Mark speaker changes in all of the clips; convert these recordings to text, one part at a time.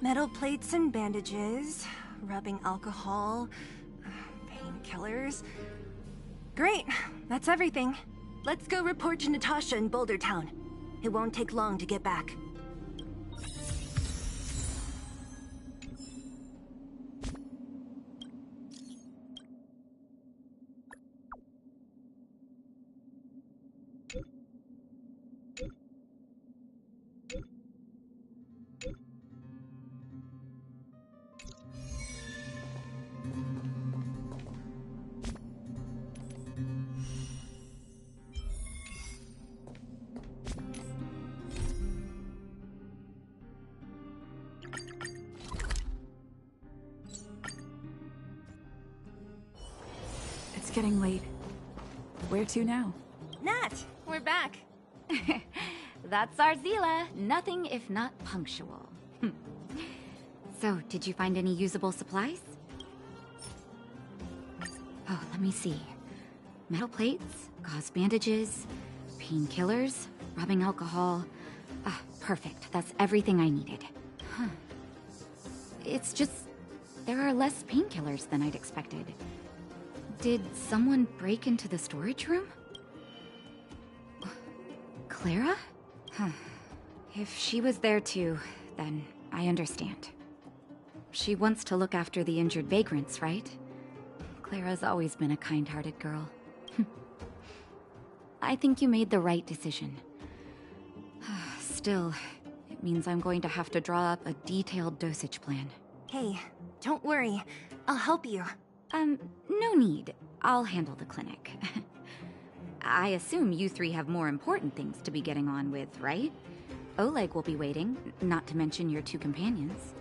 Speaker 1: Metal plates and bandages, rubbing alcohol, painkillers. Great, that's everything. Let's go report to Natasha in Boulder Town. It won't take long to get back.
Speaker 2: It's getting late. Where to now?
Speaker 1: Nat, we're back.
Speaker 3: That's our Zila. Nothing if not punctual. So, did you find any usable supplies? Oh, let me see. Metal plates, gauze bandages, painkillers, rubbing alcohol. Ah, perfect. That's everything I needed. Huh. It's just... there are less painkillers than I'd expected. Did someone break into the storage room? Clara? Huh. If she was there too, then I understand. She wants to look after the injured vagrants, right? Clara's always been a kind-hearted girl. I think you made the right decision. Still, it means I'm going to have to draw up a detailed dosage plan.
Speaker 1: Hey, don't worry. I'll help you.
Speaker 3: No need. I'll handle the clinic. I assume you three have more important things to be getting on with, right? Oleg will be waiting, not to mention your two companions.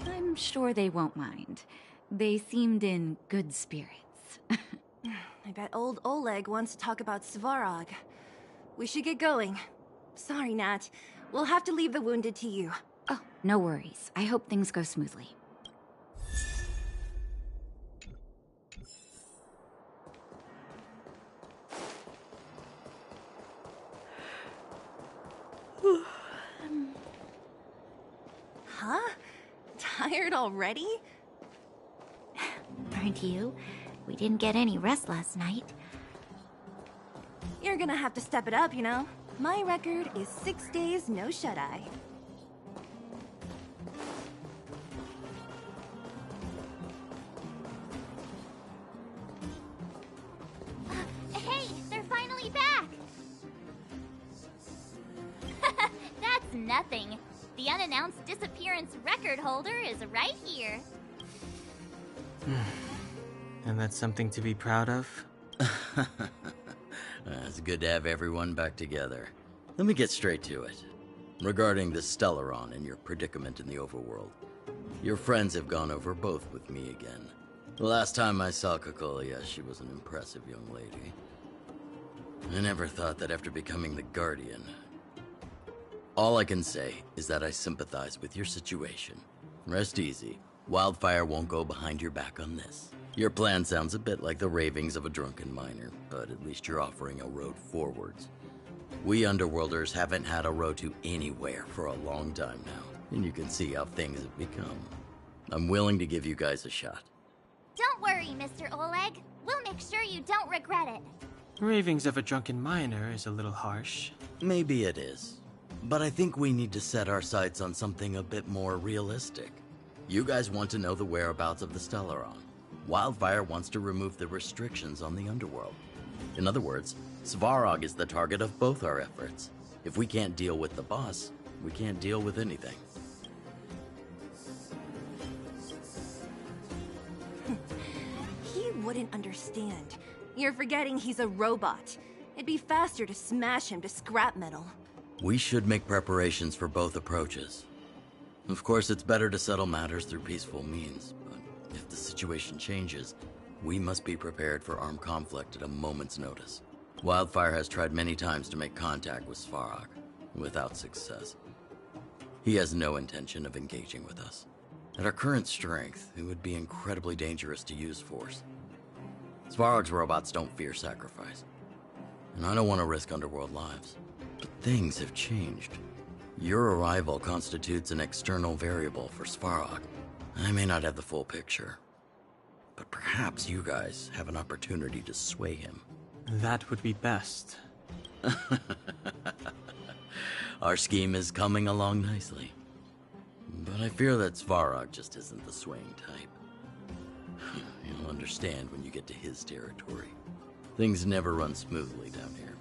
Speaker 3: I'm sure they won't mind. They seemed in good spirits.
Speaker 1: I bet old Oleg wants to talk about Svarog. We should get going. Sorry, Nat. We'll have to leave the wounded to you.
Speaker 3: Oh, no worries. I hope things go smoothly.
Speaker 1: Huh? Tired already?
Speaker 4: Aren't you? We didn't get any rest last night.
Speaker 1: You're gonna have to step it up, you know? My record is 6 days, no shut-eye.
Speaker 4: Hey, they're finally back! That's nothing. The unannounced disappearance record holder is right here.
Speaker 5: And that's something to be proud of?
Speaker 6: It's good to have everyone back together. Let me get straight to it. Regarding the Stellaron and your predicament in the overworld, your friends have gone over both with me again. The last time I saw Kokolia, she was an impressive young lady. I never thought that after becoming the Guardian. All I can say is that I sympathize with your situation. Rest easy. Wildfire won't go behind your back on this. Your plan sounds a bit like the ravings of a drunken miner, but at least you're offering a road forwards. We Underworlders haven't had a road to anywhere for a long time now, and you can see how things have become. I'm willing to give you guys a shot.
Speaker 4: Don't worry, Mr. Oleg. We'll make sure you don't regret it.
Speaker 5: Ravings of a drunken miner is a little harsh.
Speaker 6: Maybe it is, but I think we need to set our sights on something a bit more realistic. You guys want to know the whereabouts of the Stellaron. Wildfire wants to remove the restrictions on the Underworld. In other words, Svarog is the target of both our efforts. If we can't deal with the boss, we can't deal with anything.
Speaker 1: He wouldn't understand. You're forgetting he's a robot. It'd be faster to smash him to scrap metal.
Speaker 6: We should make preparations for both approaches. Of course, it's better to settle matters through peaceful means, but if the situation changes, we must be prepared for armed conflict at a moment's notice. Wildfire has tried many times to make contact with Svarog, without success. He has no intention of engaging with us. At our current strength, it would be incredibly dangerous to use force. Svarog's robots don't fear sacrifice, and I don't want to risk Underworld lives. But things have changed. Your arrival constitutes an external variable for Svarog. I may not have the full picture, but perhaps you guys have an opportunity to sway him.
Speaker 5: That would be best.
Speaker 6: Our scheme is coming along nicely. But I fear that Svarog just isn't the swaying type. You'll understand when you get to his territory. Things never run smoothly down here.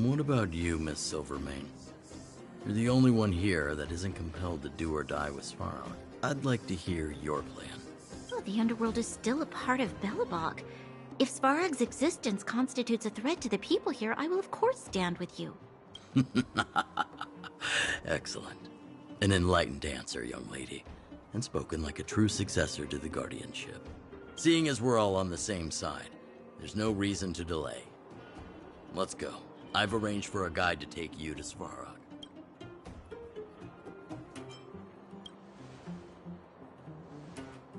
Speaker 6: What about you, Miss Silvermane? You're the only one here that isn't compelled to do or die with Svarog. I'd like to hear your plan.
Speaker 3: Oh, the underworld is still a part of Belobog. If Svarog's existence constitutes a threat to the people here, I will of course stand with you.
Speaker 6: Excellent. An enlightened answer, young lady, and spoken like a true successor to the guardianship. Seeing as we're all on the same side, there's no reason to delay. Let's go. I've arranged for a guide to take you to Svarog.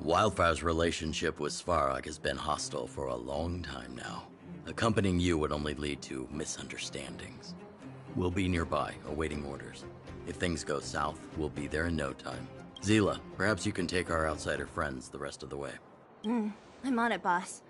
Speaker 6: Wildfire's relationship with Svarog has been hostile for a long time now. Accompanying you would only lead to misunderstandings. We'll be nearby, awaiting orders. If things go south, we'll be there in no time. Zila, perhaps you can take our outsider friends the rest of the way.
Speaker 1: I'm on it, boss.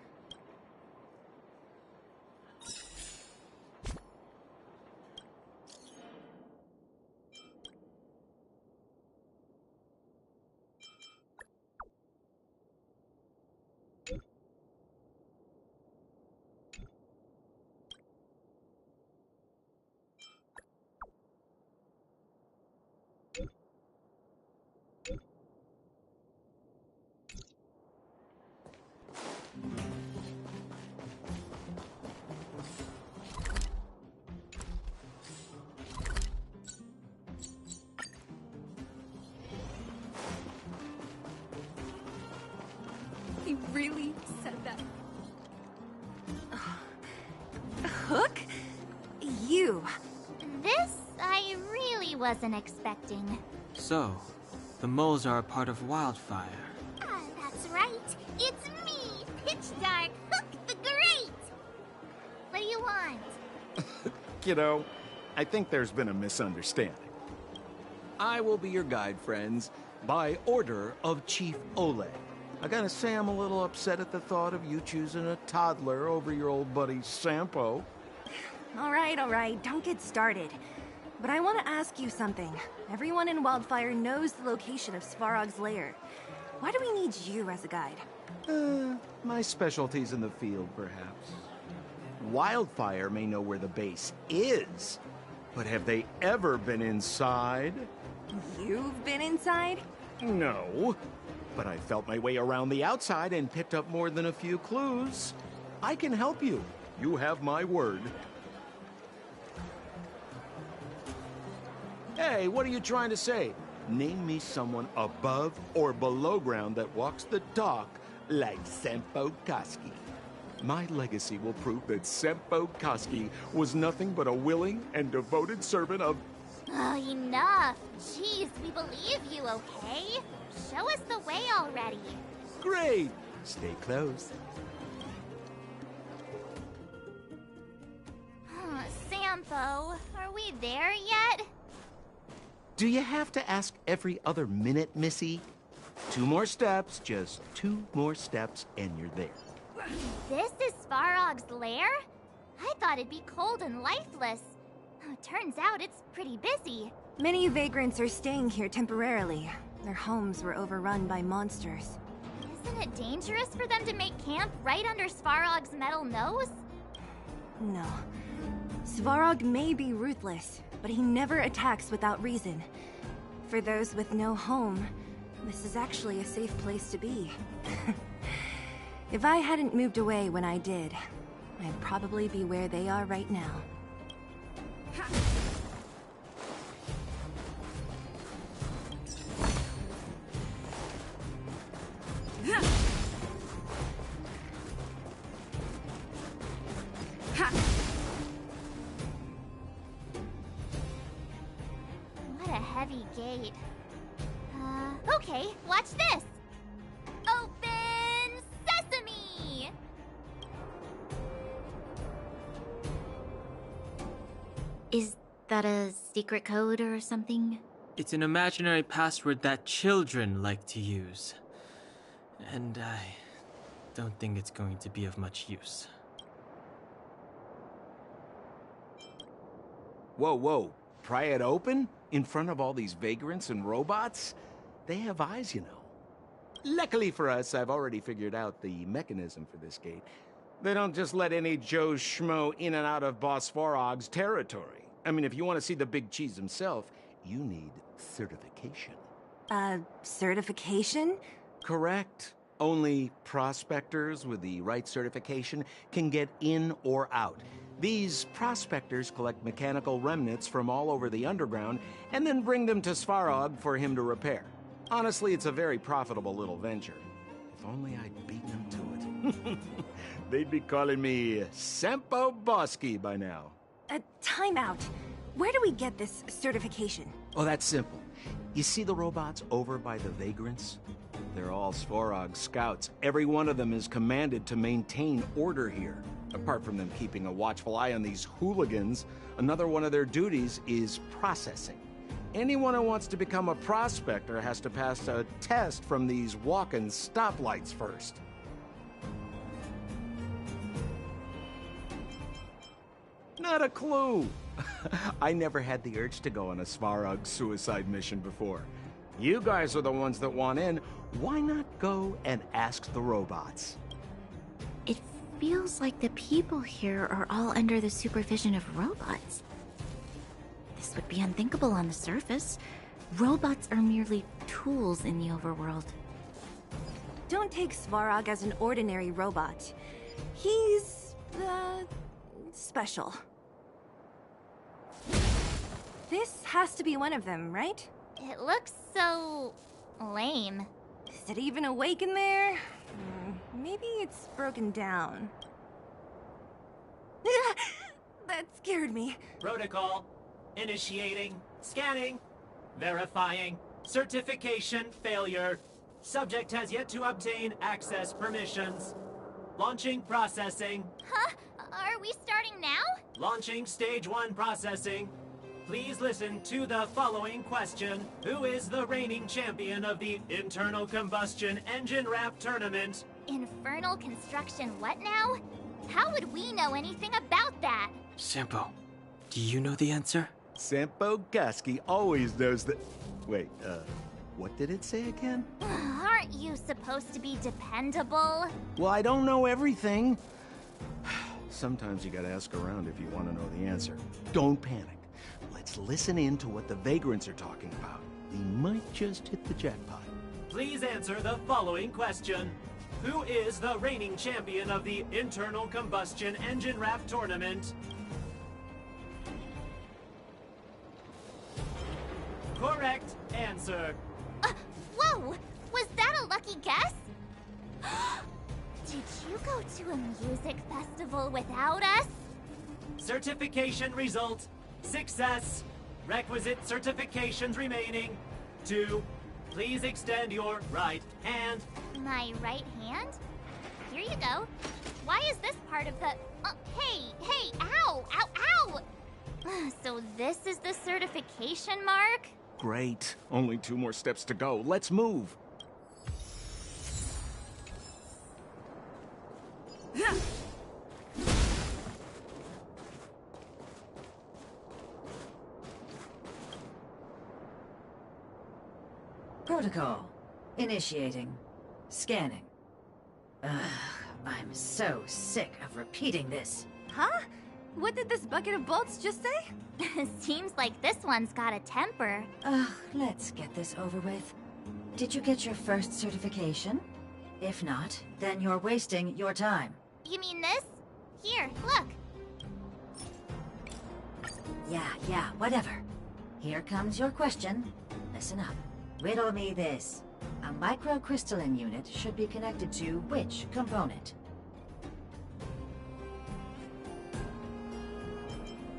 Speaker 2: He really said that.
Speaker 1: Hook? You.
Speaker 4: This I really wasn't expecting.
Speaker 5: So, the moles are a part of Wildfire.
Speaker 4: Ah, that's right. It's me, Pitch Dark Hook the Great. What do you want?
Speaker 7: Kiddo, I think there's been a misunderstanding. I will be your guide, friends, by order of Chief Ole. I gotta say I'm a little upset at the thought of you choosing a toddler over your old buddy Sampo.
Speaker 1: All right, don't get started. But I want to ask you something. Everyone in Wildfire knows the location of Svarog's lair. Why do we need you as a guide?
Speaker 7: My specialty's in the field, perhaps. Wildfire may know where the base is, but have they ever been inside?
Speaker 1: You've been inside?
Speaker 7: No, but I felt my way around the outside and picked up more than a few clues. I can help you. You have my word. Hey, what are you trying to say? Name me someone above or below ground that walks the dock like Sempo Koski. My legacy will prove that Sempo Koski was nothing but a willing and devoted servant of...
Speaker 4: Oh, enough. Jeez, we believe you, okay? Show us the way already.
Speaker 7: Great! Stay close.
Speaker 4: Sampo, are we there yet?
Speaker 7: Do you have to ask every other minute, Missy? 2 more steps, just 2 more steps, and you're there.
Speaker 4: This is Svarog's lair? I thought it'd be cold and lifeless. Turns out it's pretty busy.
Speaker 1: Many vagrants are staying here temporarily. Their homes were overrun by monsters.
Speaker 4: Isn't it dangerous for them to make camp right under Svarog's metal nose?
Speaker 1: No. Svarog may be ruthless, but he never attacks without reason. For those with no home, this is actually a safe place to be. If I hadn't moved away when I did, I'd probably be where they are right now.
Speaker 4: What a heavy gate. Okay, watch this! Open sesame!
Speaker 3: Is that a secret code or something?
Speaker 5: It's an imaginary password that children like to use. And I don't think it's going to be of much use.
Speaker 7: Whoa, whoa. Pry it open? In front of all these vagrants and robots? They have eyes, you know. Luckily for us, I've already figured out the mechanism for this gate. They don't just let any Joe Schmo in and out of Boss Svarog's territory. I mean, if you want to see the big cheese himself, you need certification.
Speaker 1: Certification?
Speaker 7: Correct. Only prospectors with the right certification can get in or out. These prospectors collect mechanical remnants from all over the underground and then bring them to Svarog for him to repair. Honestly, it's a very profitable little venture. If only I'd beaten them to it. They'd be calling me Sempo Bosky by now.
Speaker 1: Time out. Where do we get this certification?
Speaker 7: Oh, that's simple. You see the robots over by the vagrants? They're all Svarog scouts. Every one of them is commanded to maintain order here. Apart from them keeping a watchful eye on these hooligans, another one of their duties is processing. Anyone who wants to become a prospector has to pass a test from these walking stoplights first. Not a clue. I never had the urge to go on a Svarog suicide mission before. You guys are the ones that want in. Why not go and ask the robots?
Speaker 3: It feels like the people here are all under the supervision of robots. This would be unthinkable on the surface. Robots are merely tools in the overworld.
Speaker 1: Don't take Svarog as an ordinary robot. He's, special. This has to be one of them, right?
Speaker 4: It looks so lame.
Speaker 1: Is it even awake in there? Maybe it's broken down. That scared me.
Speaker 8: Protocol. Initiating. Scanning. Verifying. Certification failure. Subject has yet to obtain access permissions. Launching processing.
Speaker 4: Huh? Are we starting now?
Speaker 8: Launching stage 1 processing. Please listen to the following question. Who is the reigning champion of the Internal Combustion Engine Wrap Tournament?
Speaker 4: Infernal construction what now? How would we know anything about that?
Speaker 5: Sampo, do you know the answer?
Speaker 7: Sempo Bosky always knows that... Wait, what did it say again?
Speaker 4: Aren't you supposed to be dependable?
Speaker 7: Well, I don't know everything. Sometimes you gotta ask around if you want to know the answer. Don't panic. Let's listen in to what the vagrants are talking about. We might just hit the jackpot.
Speaker 8: Please answer the following question. Who is the reigning champion of the Internal Combustion Engine Wrap Tournament? Correct answer.
Speaker 4: Whoa! Was that a lucky guess? Did you go to a music festival without us?
Speaker 8: Certification result. Success. Requisite certifications remaining. 2. Please extend your right hand.
Speaker 4: My right hand? Here you go. Why is this part of the... hey, ow, ow, ow! So this is the certification mark?
Speaker 7: Great. Only 2 more steps to go. Let's move.
Speaker 9: Protocol. Initiating. Scanning. Ugh, I'm so sick of repeating this.
Speaker 1: Huh? What did this bucket of bolts just say?
Speaker 4: Seems like this one's got a temper.
Speaker 9: Ugh, let's get this over with. Did you get your first certification? If not, then you're wasting your time.
Speaker 4: You mean this? Here, look.
Speaker 9: Yeah, whatever. Here comes your question. Listen up. Riddle me this. A microcrystalline unit should be connected to which component?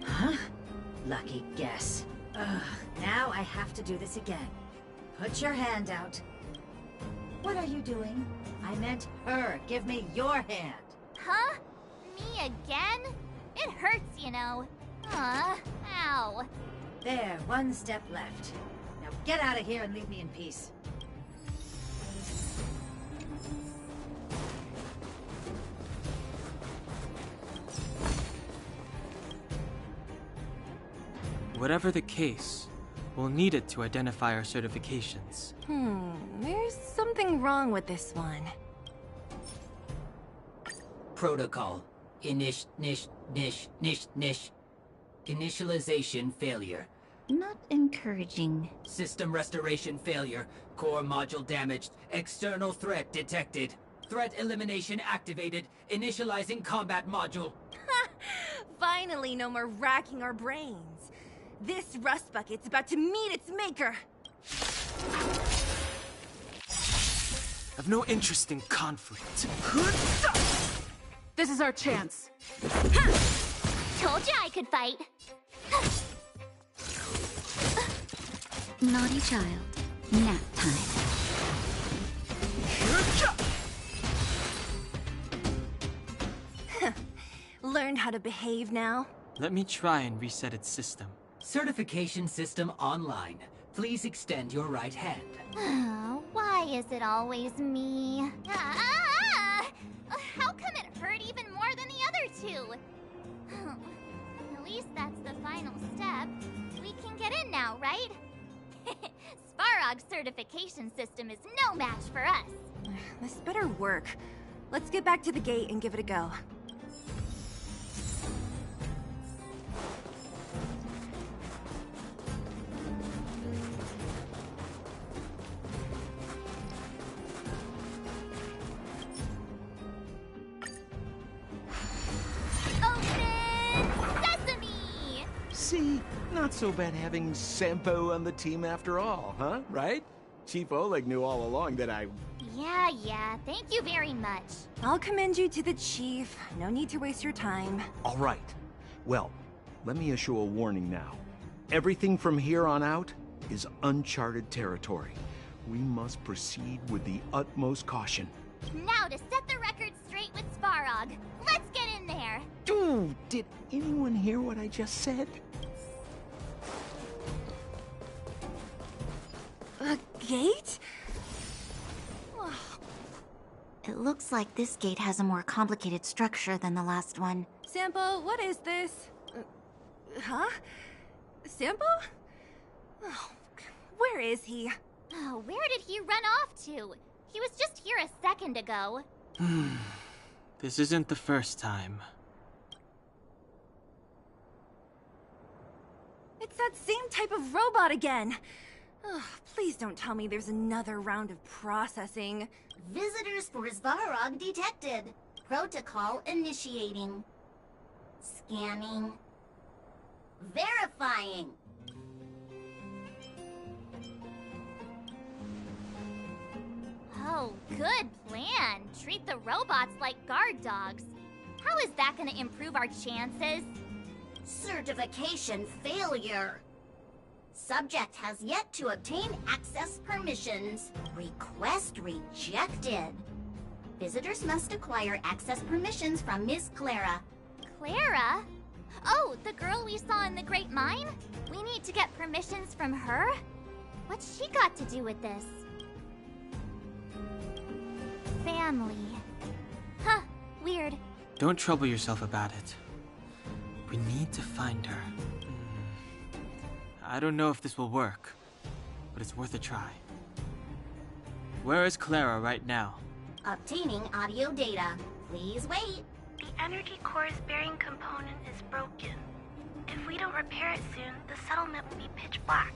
Speaker 9: Huh? Lucky guess. Ugh, now I have to do this again. Put your hand out. What are you doing? I meant her. Give me your hand.
Speaker 4: Huh? Me again? It hurts, you know. Ow.
Speaker 9: There, one step left. Now Get out of here and leave me in peace.
Speaker 5: Whatever the case, we'll need it to identify our certifications.
Speaker 1: There's something wrong with this one.
Speaker 10: Protocol. Initialization failure.
Speaker 3: Not encouraging.
Speaker 10: System restoration failure. Core module damaged. External threat detected. Threat elimination activated. Initializing combat module.
Speaker 1: Finally, no more racking our brains. This rust bucket's about to meet its maker.
Speaker 5: I've no interest in conflict.
Speaker 2: This is our chance.
Speaker 4: Told you I could fight.
Speaker 3: Naughty child. Nap time.
Speaker 1: Learned how to behave now?
Speaker 5: Let me try and reset its system.
Speaker 10: Certification system online. Please extend your right hand.
Speaker 4: Why is it always me? How come it hurt even more than the other two? At least that's the final step. We can get in now, right? Svarog's certification system is no match for us.
Speaker 1: This better work. Let's get back to the gate and give it a go.
Speaker 7: See, not so bad having Sampo on the team after all, huh? Right? Chief Oleg knew all along that I...
Speaker 4: Yeah, thank you very much.
Speaker 1: I'll commend you to the chief. No need to waste your time.
Speaker 7: All right. Well, let me issue a warning now. Everything from here on out is uncharted territory. We must proceed with the utmost caution.
Speaker 4: Now to set the record straight with Svarog. Let's get in there.
Speaker 7: Dude, did anyone hear what I just said?
Speaker 1: A gate?
Speaker 3: It looks like this gate has a more complicated structure than the last one.
Speaker 1: Sampo, what is this? Huh? Sampo? Oh, where is he?
Speaker 4: Oh, where did he run off to? He was just here a second ago.
Speaker 5: This isn't the first time.
Speaker 1: It's that same type of robot again. Ugh, please don't tell me there's another round of processing.
Speaker 11: Visitors for Svarog detected. Protocol initiating. Scanning. Verifying.
Speaker 4: Oh, good plan. Treat the robots like guard dogs. How is that gonna improve our chances?
Speaker 11: Certification failure. Subject has yet to obtain access permissions. Request rejected. Visitors must acquire access permissions from Miss Clara.
Speaker 4: Clara? Oh, the girl we saw in the Great Mine? We need to get permissions from her? What's she got to do with this? Family. Huh, weird.
Speaker 5: Don't trouble yourself about it. We need to find her. I don't know if this will work, but it's worth a try. Where is Clara right now?
Speaker 11: Obtaining audio data. Please wait.
Speaker 12: The energy core's bearing component is broken. If we don't repair it soon, the settlement will be pitch black.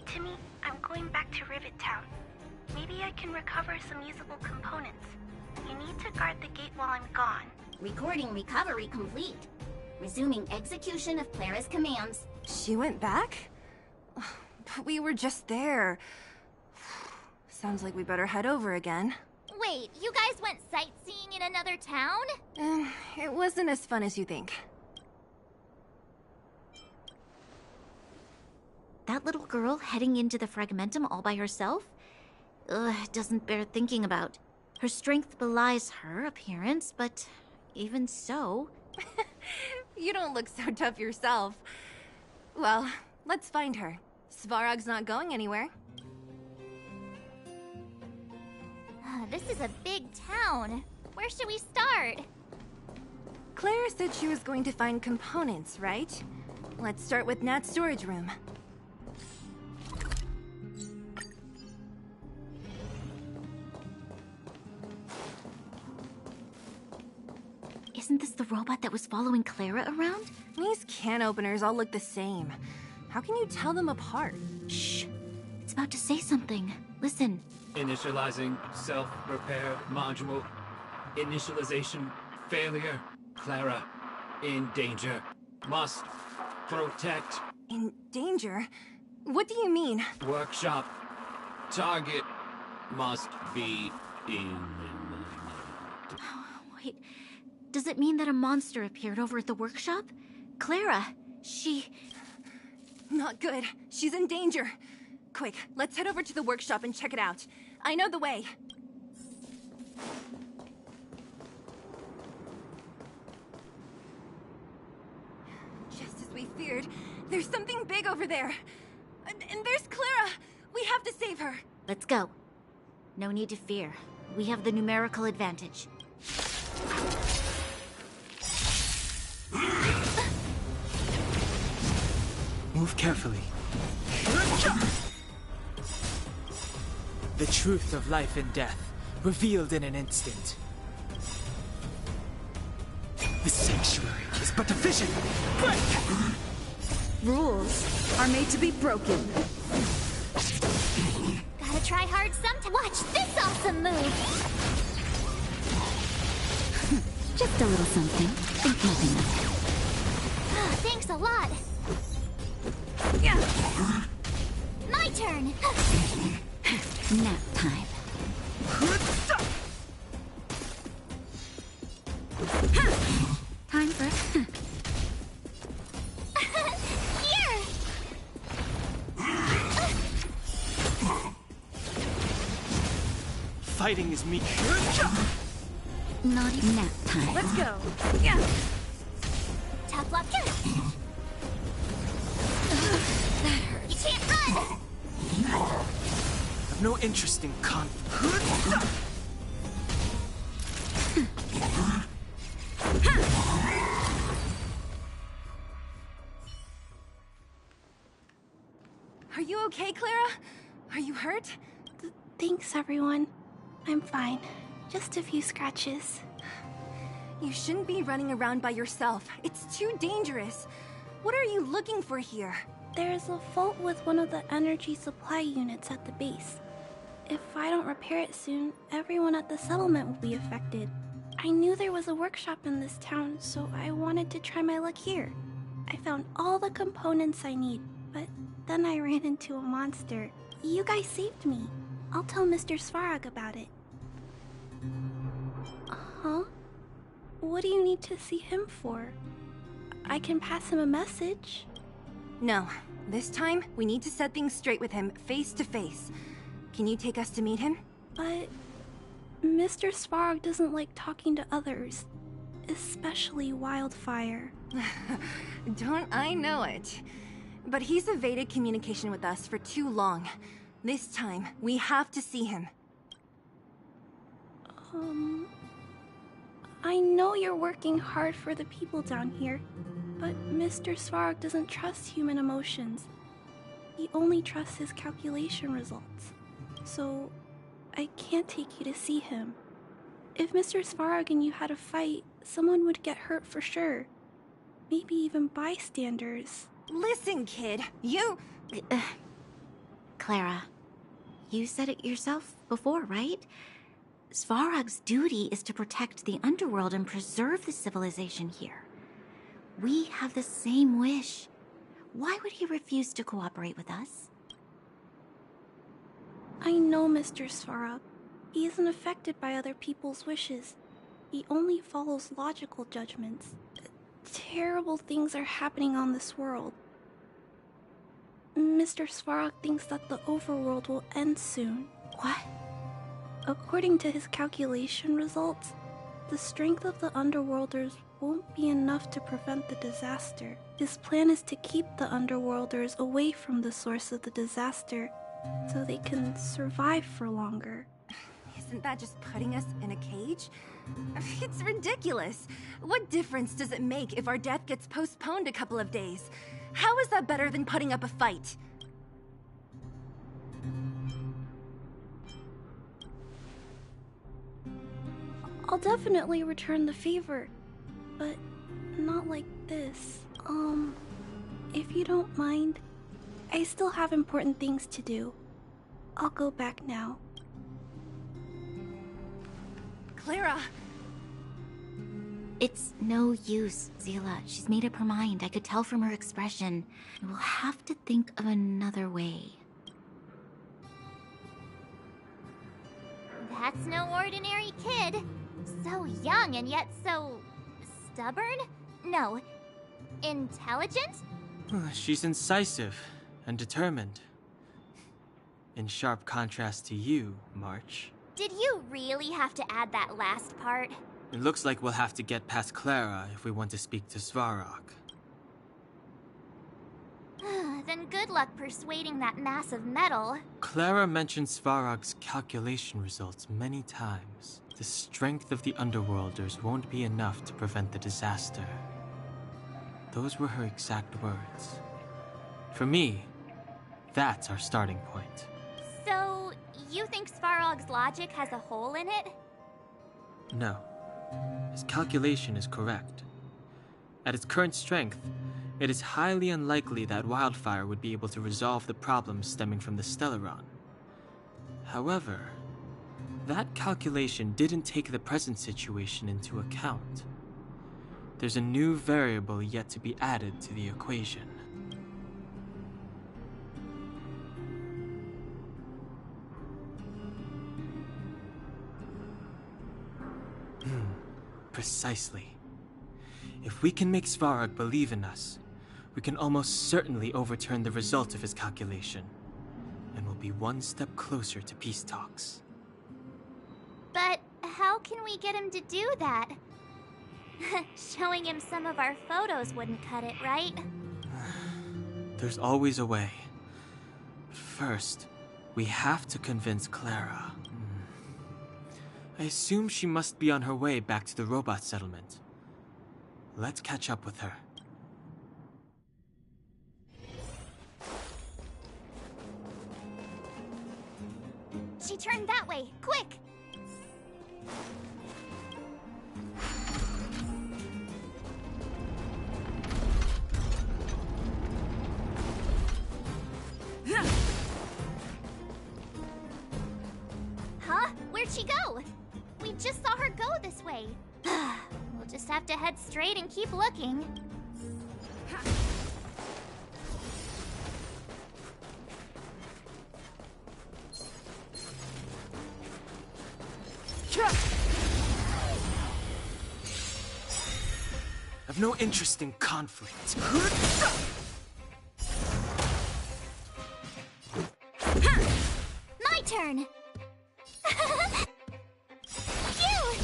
Speaker 12: Timmy, I'm going back to Rivet Town. Maybe I can recover some usable components. You need to guard the gate while I'm gone.
Speaker 11: Recording recovery complete. Resuming execution of Clara's commands.
Speaker 1: She went back? But we were just there. Sounds like we better head over again.
Speaker 4: Wait, you guys went sightseeing in another town?
Speaker 1: It wasn't as fun as you think.
Speaker 3: That little girl heading into the Fragmentum all by herself? Ugh, it doesn't bear thinking about. Her strength belies her appearance, but even so...
Speaker 1: You don't look so tough yourself. Well, let's find her. Svarog's not going anywhere.
Speaker 4: This is a big town. Where should we start?
Speaker 1: Clara said she was going to find components, right? Let's start with Nat's storage room.
Speaker 3: Isn't this the robot that was following Clara around?
Speaker 1: These can openers all look the same. How can you tell them apart?
Speaker 3: Shh. It's about to say something. Listen.
Speaker 10: Initializing self-repair module. Initialization failure. Clara, in danger. Must protect.
Speaker 1: In danger? What do you mean?
Speaker 10: Workshop. Target must be eliminated.
Speaker 3: Wait, does it mean that a monster appeared over at the workshop? Clara, she...
Speaker 1: Not good. She's in danger. Quick, let's head over to the workshop and check it out. I know the way. Just as we feared, there's something big over there. And there's Clara. We have to save her.
Speaker 3: Let's go. No need to fear. We have the numerical advantage.
Speaker 5: Move carefully. The truth of life and death, revealed in an instant. The sanctuary is but a vision. Break!
Speaker 2: Rules are made to be broken.
Speaker 4: Gotta try hard sometime. Watch this awesome move!
Speaker 3: Just a little something. Think nothing of it.
Speaker 4: Oh, thanks a lot. My turn!
Speaker 3: Nap time. Time for...
Speaker 4: Here!
Speaker 5: Fighting is me.
Speaker 3: Not even nap time.
Speaker 2: Let's go.
Speaker 4: Tough luck. You can't run!
Speaker 5: I've no interest in conflict.
Speaker 1: Are you okay, Clara? Are you hurt?
Speaker 12: Thanks, everyone. I'm fine. Just a few scratches.
Speaker 1: You shouldn't be running around by yourself. It's too dangerous. What are you looking for here?
Speaker 12: There's a fault with one of the energy supply units at the base. If I don't repair it soon, everyone at the settlement will be affected. I knew there was a workshop in this town, so I wanted to try my luck here. I found all the components I need, but then I ran into a monster. You guys saved me. I'll tell Mr. Svarog about it. Huh? What do you need to see him for? I can pass him a message.
Speaker 1: No. This time, we need to set things straight with him, face to face. Can you take us to meet him?
Speaker 12: But... Mr. Svarog doesn't like talking to others. Especially Wildfire.
Speaker 1: Don't I know it? But he's evaded communication with us for too long. This time, we have to see him.
Speaker 12: I know you're working hard for the people down here, but Mr. Svarog doesn't trust human emotions. He only trusts his calculation results. So, I can't take you to see him. If Mr. Svarog and you had a fight, someone would get hurt for sure. Maybe even bystanders.
Speaker 1: Listen, kid, you...
Speaker 3: Clara, you said it yourself before, right? Svarog's duty is to protect the underworld and preserve the civilization here. We have the same wish. Why would he refuse to cooperate with us?
Speaker 12: I know Mr. Svarog. He isn't affected by other people's wishes. He only follows logical judgments. Terrible things are happening on this world. Mr. Svarog thinks that the overworld will end soon.
Speaker 3: What?
Speaker 12: According to his calculation results, the strength of the Underworlders won't be enough to prevent the disaster. His plan is to keep the Underworlders away from the source of the disaster so they can survive for longer.
Speaker 1: Is Isn't that just putting us in a cage? It's ridiculous. What difference does it make if our death gets postponed a couple of days? How is that better than putting up a fight?
Speaker 13: I'll definitely return the favor, but not like this. If you don't mind, I still have important things to do. I'll go back now.
Speaker 1: Clara!
Speaker 3: It's no use, Zila. She's made up her mind. I could tell from her expression. We'll have to think of another way.
Speaker 4: That's no ordinary kid. So young and yet so... stubborn? No. Intelligent?
Speaker 5: She's incisive and determined. In sharp contrast to you, March.
Speaker 4: Did you really have to add that last part?
Speaker 5: It looks like we'll have to get past Clara if we want to speak to Svarog.
Speaker 4: Then good luck persuading that mass of metal.
Speaker 5: Clara mentioned Svarog's calculation results many times. The strength of the Underworlders won't be enough to prevent the disaster. Those were her exact words. For me, that's our starting point.
Speaker 4: So, you think Svarog's logic has a hole in it?
Speaker 5: No. His calculation is correct. At its current strength, it is highly unlikely that Wildfire would be able to resolve the problems stemming from the Stellaron. However, that calculation didn't take the present situation into account. There's a new variable yet to be added to the equation. Precisely. If we can make Svarog believe in us, we can almost certainly overturn the result of his calculation, and we'll be one step closer to peace talks.
Speaker 4: But how can we get him to do that? Showing him some of our photos wouldn't cut it, right?
Speaker 5: There's always a way. But first, we have to convince Clara. I assume she must be on her way back to the robot settlement. Let's catch up with her.
Speaker 4: She turned that way, quick! Huh? Where'd she go? We just saw her go this way. We'll just have to head straight and keep looking.
Speaker 5: I've no interest in conflict.
Speaker 4: My turn! Phew!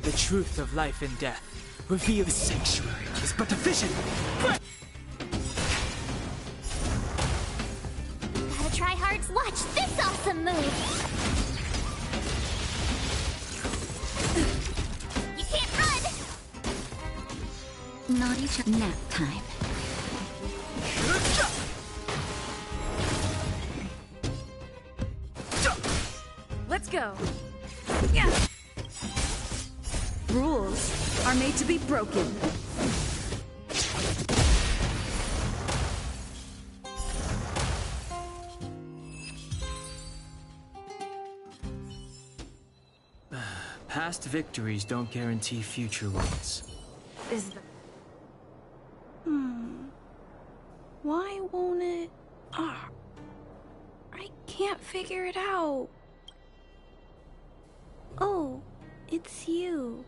Speaker 5: The truth of life and death. Reveal the sanctuary is but a vision.
Speaker 4: Gotta try hard to watch this awesome move! You can't run!
Speaker 3: Naughty nap time.
Speaker 2: Let's go. Yeah. Rules are made to be broken.
Speaker 5: Past victories don't guarantee future ones.
Speaker 1: Is the...
Speaker 13: Why won't it... I can't figure it out. Oh, it's you.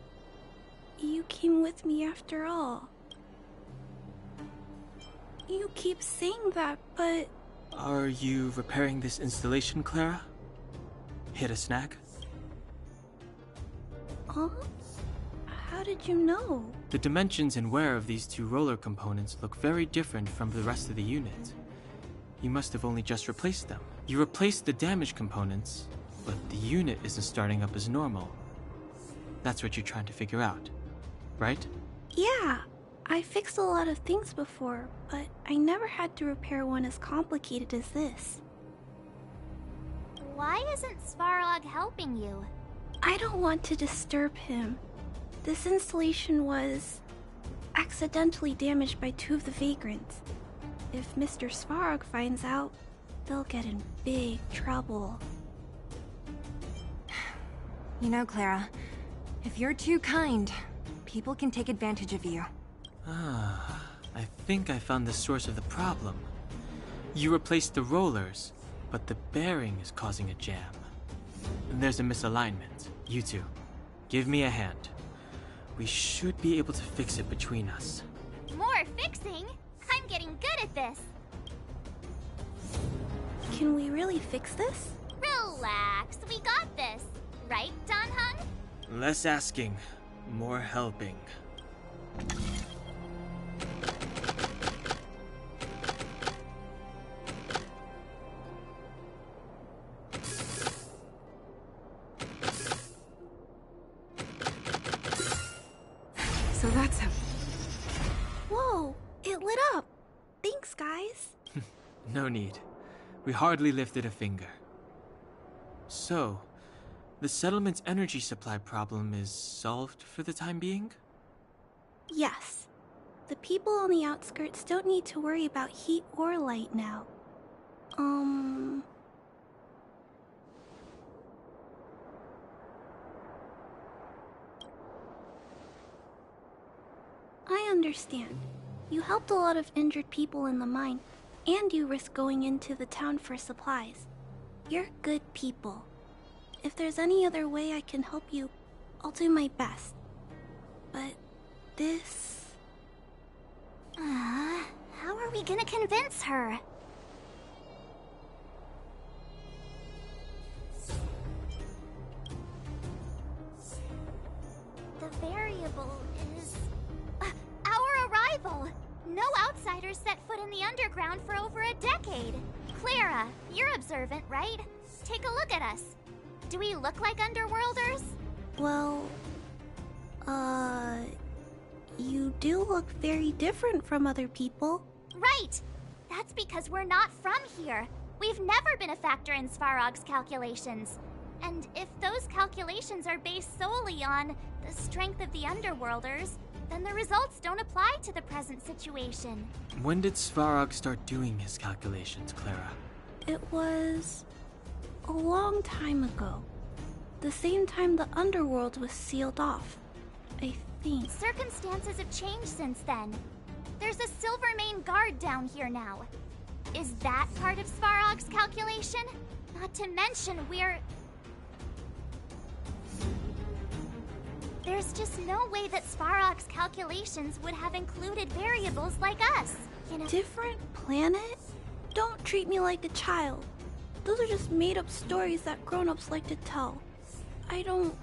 Speaker 13: You came with me after all. You keep saying that, but...
Speaker 5: Are you repairing this installation, Clara? Hit a snag?
Speaker 13: Huh? How did you know?
Speaker 5: The dimensions and wear of these two roller components look very different from the rest of the unit. You must have only just replaced them. You replaced the damaged components, But the unit isn't starting up as normal. That's what you're trying to figure out, right?
Speaker 13: Yeah, I fixed a lot of things before, but I never had to repair one as complicated as this.
Speaker 4: Why isn't Svarog helping you?
Speaker 13: I don't want to disturb him. This installation was accidentally damaged by 2 of the vagrants. If Mr. Svarog finds out, they'll get in big trouble.
Speaker 1: You know, Clara, if you're too kind, people can take advantage of you.
Speaker 5: I think I found the source of the problem. You replaced the rollers, but the bearing is causing a jam. There's a misalignment. You two, give me a hand. We should be able to fix it between us.
Speaker 4: More fixing? I'm getting good at this.
Speaker 13: Can we really fix this?
Speaker 4: Relax, we got this. Right, Don Hung?
Speaker 5: Less asking, more helping.
Speaker 2: So that's him.
Speaker 13: Whoa, it lit up. Thanks, guys.
Speaker 5: No need. We hardly lifted a finger. So, the settlement's energy supply problem is solved for the time being?
Speaker 13: Yes. The people on the outskirts don't need to worry about heat or light now. I understand. You helped a lot of injured people in the mine, and you risked going into the town for supplies. You're good people. If there's any other way I can help you, I'll do my best. But this...
Speaker 4: How are we gonna convince her? The variable is... our arrival! No outsiders set foot in the underground for over a decade. Clara, you're observant, right? Take a look at us. Do we look like underworlders?
Speaker 13: Well... You do look very different from other people.
Speaker 4: Right! That's because we're not from here. We've never been a factor in Svarog's calculations. And if those calculations are based solely on the strength of the underworlders, then the results don't apply to the present situation.
Speaker 5: When did Svarog start doing his calculations, Clara?
Speaker 13: It was... a long time ago. The same time the underworld was sealed off, I think.
Speaker 4: Circumstances have changed since then. There's a Silvermane guard down here now. Is that part of Svarog's calculation? Not to mention there's just no way that Svarog's calculations would have included variables like us, you know?
Speaker 13: Different planet? Don't treat me like a child. Those are just made-up stories that grown-ups like to tell. I don't...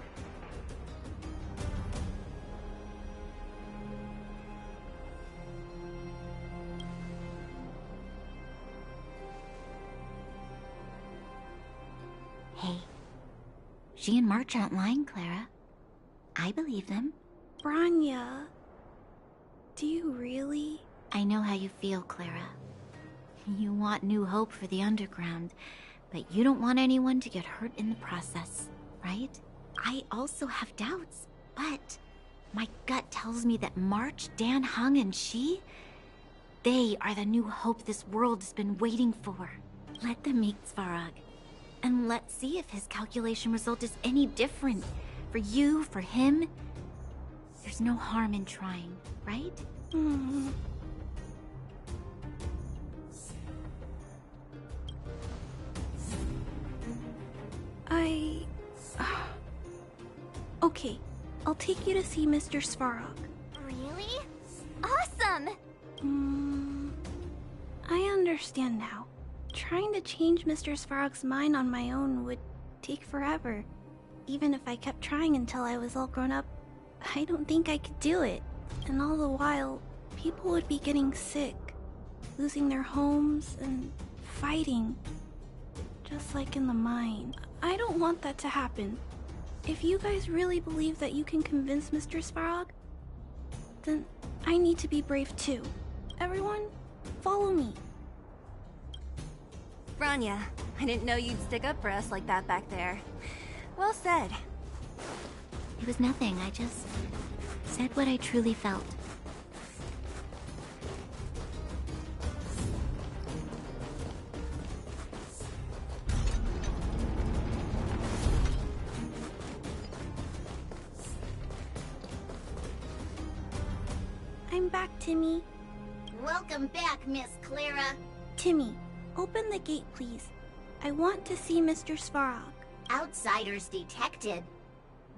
Speaker 3: Hey, she and March aren't lying, Clara. I believe them.
Speaker 13: Branya... Do you really?
Speaker 3: I know how you feel, Clara. You want new hope for the underground, but you don't want anyone to get hurt in the process, right? I also have doubts, but my gut tells me that March, Dan Hung, and she, they are the new hope this world has been waiting for. Let them meet Svarog, and let's see if his calculation result is any different. For you, for him, there's no harm in trying, right?
Speaker 13: Okay, I'll take you to see Mr. Svarog.
Speaker 4: Really? Awesome!
Speaker 13: I understand now. Trying to change Mr. Svarog's mind on my own would take forever. Even if I kept trying until I was all grown up, I don't think I could do it. And all the while, people would be getting sick, losing their homes, and fighting. just like in the mine. I don't want that to happen. If you guys really believe that you can convince Mr. Svarog, then I need to be brave too. Everyone, follow me.
Speaker 1: Rania, I didn't know you'd stick up for us like that back there. Well said.
Speaker 3: It was nothing, I just said what I truly felt.
Speaker 13: I'm back, Timmy.
Speaker 11: Welcome back, Miss Clara.
Speaker 13: Timmy, open the gate, please. I want to see Mr. Svarog.
Speaker 11: Outsiders detected.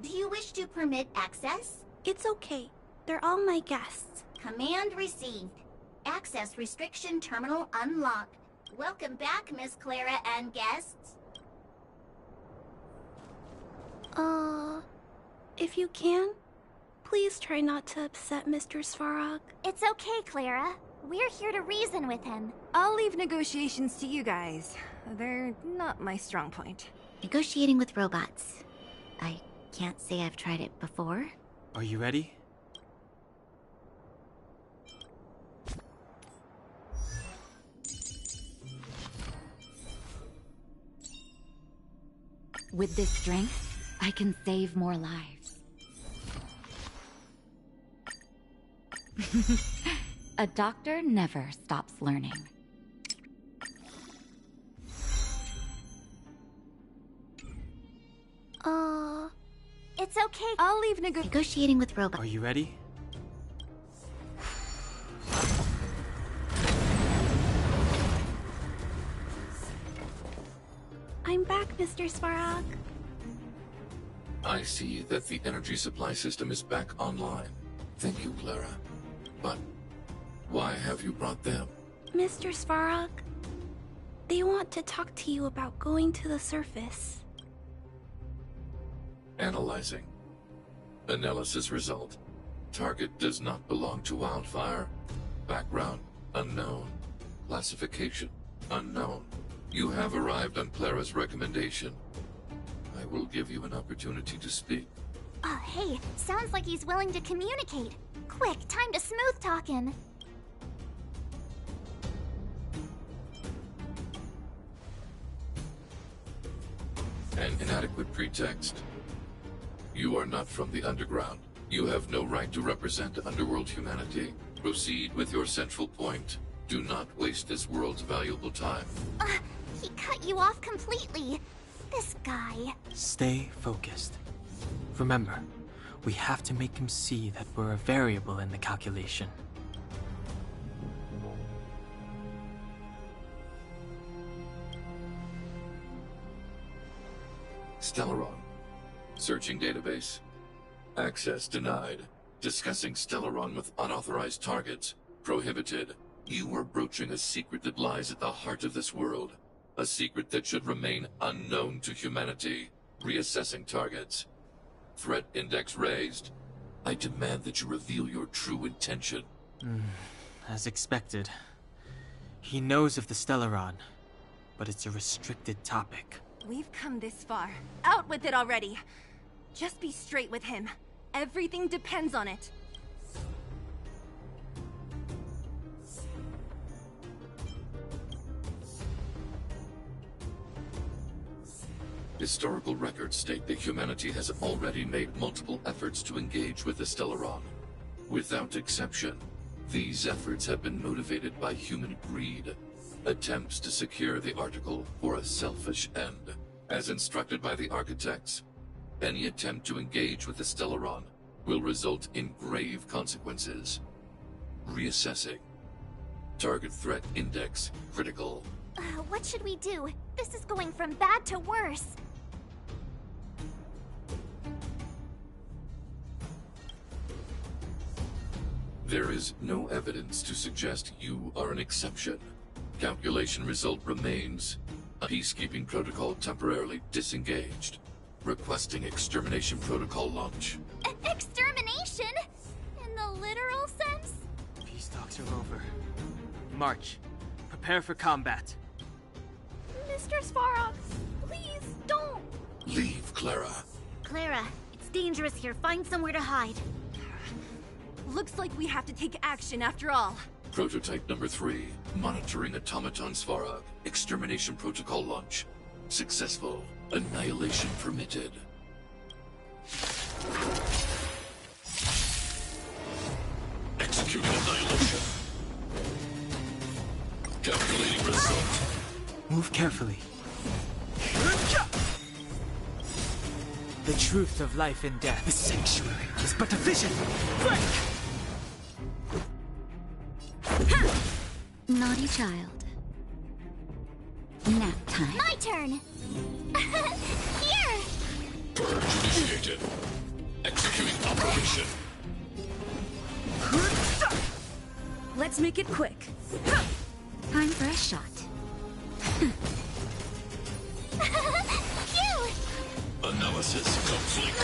Speaker 11: Do you wish to permit access?
Speaker 13: It's okay. They're all my guests.
Speaker 11: Command received. Access restriction terminal unlocked. Welcome back, Miss Clara and guests.
Speaker 13: If you can, please try not to upset Mr. Svarog.
Speaker 4: It's okay, Clara. We're here to reason with him.
Speaker 1: I'll leave negotiations to you guys. They're not my strong point.
Speaker 3: Negotiating with robots. I can't say I've tried it before.
Speaker 5: Are you ready?
Speaker 3: With this strength, I can save more lives. A doctor never stops learning.
Speaker 4: It's okay.
Speaker 1: I'll leave
Speaker 3: negotiating with robots.
Speaker 5: Are you ready?
Speaker 13: I'm back, Mr. Svarog.
Speaker 14: I see that the energy supply system is back online. Thank you, Clara. But why have you brought them?
Speaker 13: Mr. Svarog, they want to talk to you about going to the surface.
Speaker 14: Analyzing. Analysis result. Target does not belong to Wildfire. Background unknown. Classification unknown. You have arrived on Clara's recommendation. I will give you an opportunity to speak.
Speaker 4: Oh, hey, sounds like he's willing to communicate. Quick, time to smooth talk him.
Speaker 14: An inadequate pretext. You are not from the underground. You have no right to represent underworld humanity. Proceed with your central point. Do not waste this world's valuable time.
Speaker 4: He cut you off completely. This guy.
Speaker 5: Stay focused. Remember, we have to make him see that we're a variable in the calculation.
Speaker 14: Stellaron. Searching database. Access denied. Discussing Stellaron with unauthorized targets. Prohibited. You are broaching a secret that lies at the heart of this world. A secret that should remain unknown to humanity. Reassessing targets. Threat index raised. I demand that you reveal your true intention.
Speaker 5: As expected. He knows of the Stellaron, but it's a restricted topic.
Speaker 1: We've come this far. Out with it already. Just be straight with him. Everything depends on it.
Speaker 14: Historical records state that humanity has already made multiple efforts to engage with the Stellaron. Without exception, these efforts have been motivated by human greed, attempts to secure the article for a selfish end. As instructed by the architects, any attempt to engage with the Stellaron will result in grave consequences. Reassessing. Target threat index critical.
Speaker 4: What should we do? This is going from bad to worse.
Speaker 14: There is no evidence to suggest you are an exception. Calculation result remains. A peacekeeping protocol temporarily disengaged. Requesting extermination protocol launch.
Speaker 4: Extermination? In the literal sense?
Speaker 5: Peace talks are over. March. Prepare for combat.
Speaker 13: Mr. Svarog, please don't.
Speaker 14: Leave, Clara.
Speaker 11: Clara, it's dangerous here. Find somewhere to hide.
Speaker 1: Looks like we have to take action after all.
Speaker 14: Prototype number 3. Monitoring automaton Svarog. Extermination protocol launch. Successful. Annihilation permitted. Executing annihilation. Calculating result.
Speaker 5: Move carefully. The truth of life and death. The sanctuary is but a vision. Break!
Speaker 3: Naughty child. Nap time.
Speaker 4: My turn! Here!
Speaker 14: Purge initiated. Executing operation.
Speaker 2: Let's make it quick.
Speaker 3: Time for a shot.
Speaker 4: Phew!
Speaker 14: Analysis complete.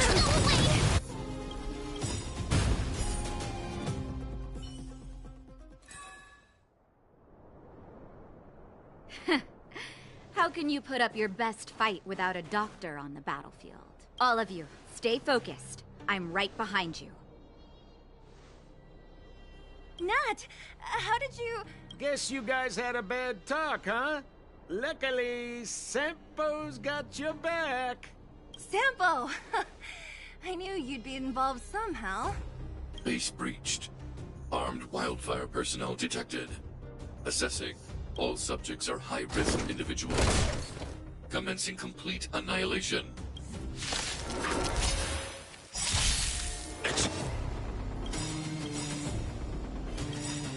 Speaker 3: How can you put up your best fight without a doctor on the battlefield? All of you, stay focused. I'm right behind you.
Speaker 1: Nat, how did you...
Speaker 7: Guess you guys had a bad talk, huh? Luckily, Sempo's got your back.
Speaker 1: Sampo! I knew you'd be involved somehow.
Speaker 14: Base breached. Armed wildfire personnel detected. Assessing. All subjects are high-risk individuals. Commencing complete annihilation.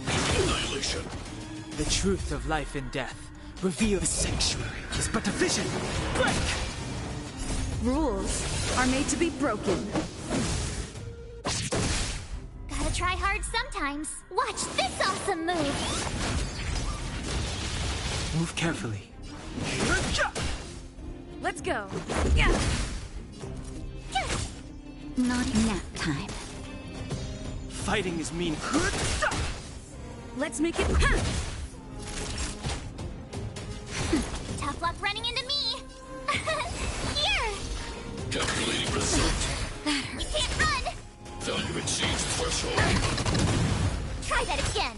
Speaker 14: Annihilation.
Speaker 5: The truth of life and death. Reveal the sanctuary is but a vision. Break!
Speaker 2: Rules are made to be broken.
Speaker 4: Gotta try hard sometimes. Watch this awesome move!
Speaker 5: Move carefully.
Speaker 2: Let's go.
Speaker 3: Naughty nap time.
Speaker 5: Fighting is mean.
Speaker 2: Let's make it.
Speaker 4: Tough luck running into me! Here!
Speaker 14: Calculating result.
Speaker 4: You can't run!
Speaker 14: Value exceeds threshold.
Speaker 4: Try that again!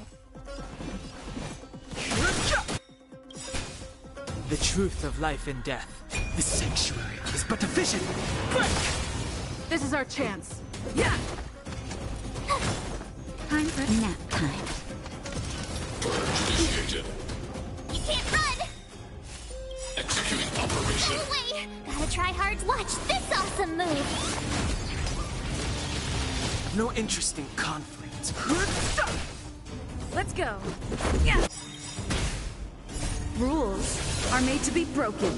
Speaker 5: The truth of life and death. The sanctuary is but a vision. Break!
Speaker 2: This is our chance. Yeah.
Speaker 3: Time for nap time.
Speaker 14: Purge initiated.
Speaker 4: You can't run!
Speaker 14: Executing operation.
Speaker 4: Go away! Gotta try hard. Watch this awesome move!
Speaker 5: No interest in conflict.
Speaker 2: Let's go. Yeah. Rules are made to be broken.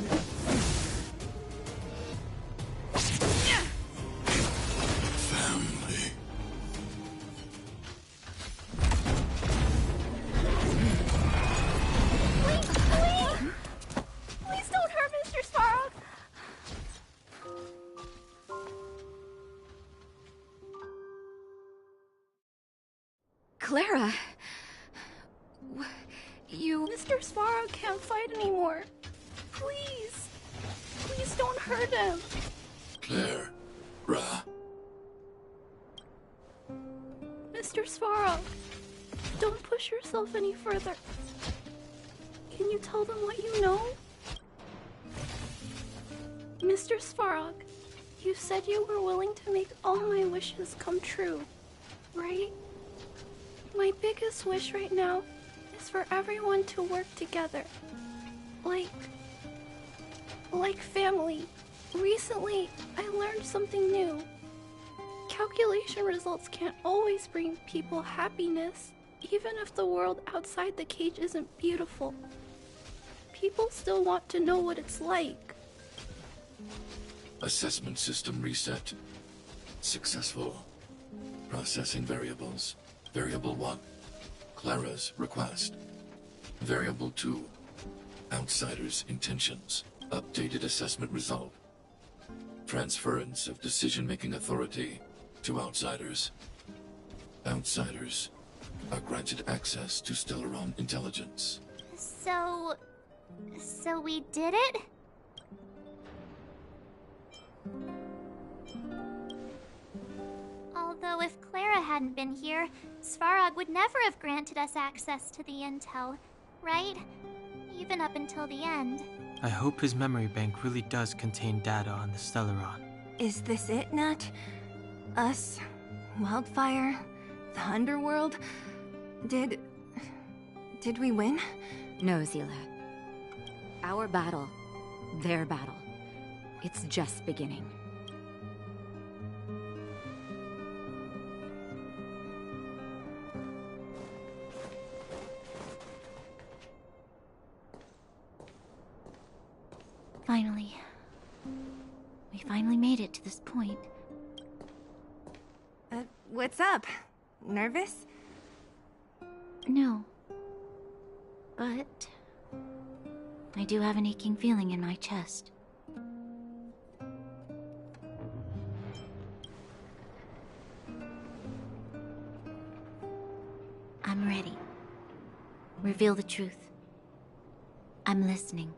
Speaker 14: Family.
Speaker 13: Please don't hurt Mr. Svarog.
Speaker 3: Clara. You...
Speaker 13: Mr. Svarog can't fight anymore. Please. Please don't hurt him.
Speaker 14: Clara.
Speaker 13: Mr. Svarog, don't push yourself any further. Can you tell them what you know? Mr. Svarog, you said you were willing to make all my wishes come true, right? My biggest wish right now is for everyone to work together. Like family. Recently, I learned something new. Calculation results can't always bring people happiness, even if the world outside the cage isn't beautiful. People still want to know what it's like.
Speaker 14: Assessment system reset. Successful. Processing variables. Variable 1. Clara's request. Variable 2. Outsider's intentions. Updated assessment result. Transference of decision-making authority to outsiders. Outsiders are granted access to Stellaron intelligence.
Speaker 4: So, So we did it? Although if Clara hadn't been here, Svarog would never have granted us access to the intel, right? Even up until the end.
Speaker 5: I hope his memory bank really does contain data on the Stellaron.
Speaker 1: Is this it, Nat? Us? Wildfire? The Underworld? Did we win?
Speaker 3: No, Zila. Our battle, their battle. It's just beginning. Finally. We finally made it to this point.
Speaker 1: What's up? Nervous?
Speaker 3: No. But I do have an aching feeling in my chest. I'm ready. Reveal the truth. I'm listening.